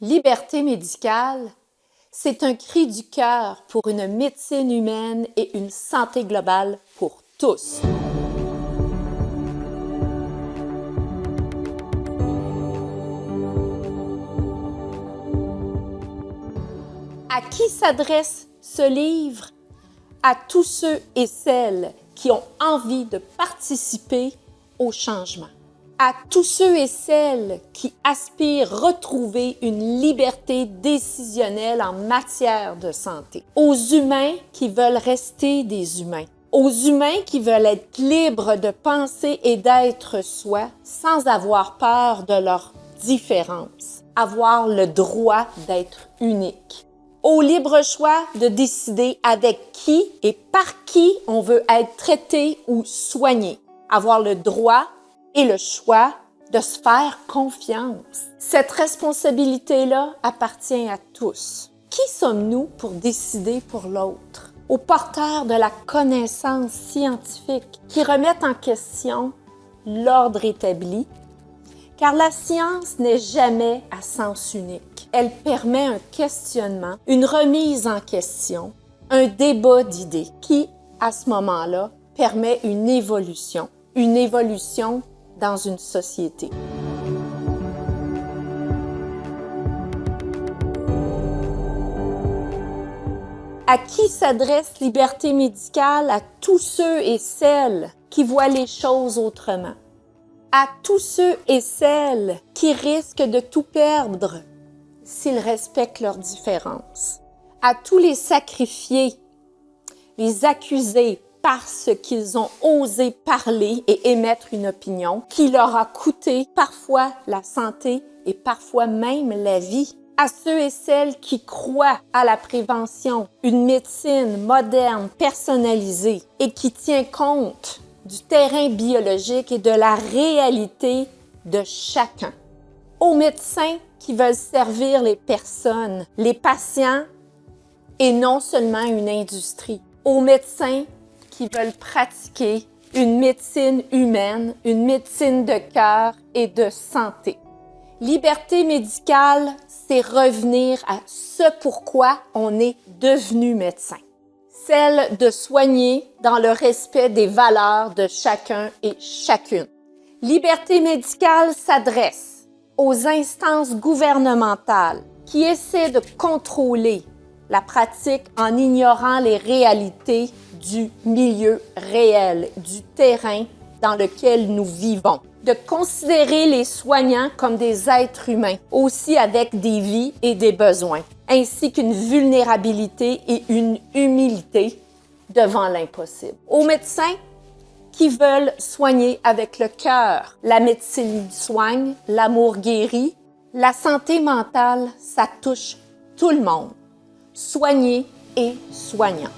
Liberté médicale, c'est un cri du cœur pour une médecine humaine et une santé globale pour tous. À qui s'adresse ce livre? À tous ceux et celles qui ont envie de participer au changement. À tous ceux et celles qui aspirent retrouver une liberté décisionnelle en matière de santé. Aux humains qui veulent rester des humains. Aux humains qui veulent être libres de penser et d'être soi sans avoir peur de leurs différences. Avoir le droit d'être unique. Au libre choix de décider avec qui et par qui on veut être traité ou soigné. Avoir le droit et le choix de se faire confiance. Cette responsabilité-là appartient à tous. Qui sommes-nous pour décider pour l'autre? Aux porteurs de la connaissance scientifique qui remettent en question l'ordre établi, car la science n'est jamais à sens unique. Elle permet un questionnement, une remise en question, un débat d'idées qui, à ce moment-là, permet une évolution dans une société. À qui s'adresse Liberté médicale? À tous ceux et celles qui voient les choses autrement. À tous ceux et celles qui risquent de tout perdre s'ils respectent leurs différences. À tous les sacrifiés, les accusés parce qu'ils ont osé parler et émettre une opinion qui leur a coûté parfois la santé et parfois même la vie. À ceux et celles qui croient à la prévention, une médecine moderne, personnalisée et qui tient compte du terrain biologique et de la réalité de chacun. Aux médecins qui veulent servir les personnes, les patients et non seulement une industrie. Aux médecins qui veulent pratiquer une médecine humaine, une médecine de cœur et de santé. Liberté médicale, c'est revenir à ce pourquoi on est devenu médecin. Celle de soigner dans le respect des valeurs de chacun et chacune. Liberté médicale s'adresse aux instances gouvernementales qui essaient de contrôler la pratique en ignorant les réalités du milieu réel, du terrain dans lequel nous vivons. De considérer les soignants comme des êtres humains, aussi avec des vies et des besoins, ainsi qu'une vulnérabilité et une humilité devant l'impossible. Aux médecins qui veulent soigner avec le cœur, la médecine soigne, l'amour guérit, la santé mentale, ça touche tout le monde. Soigner et soignant.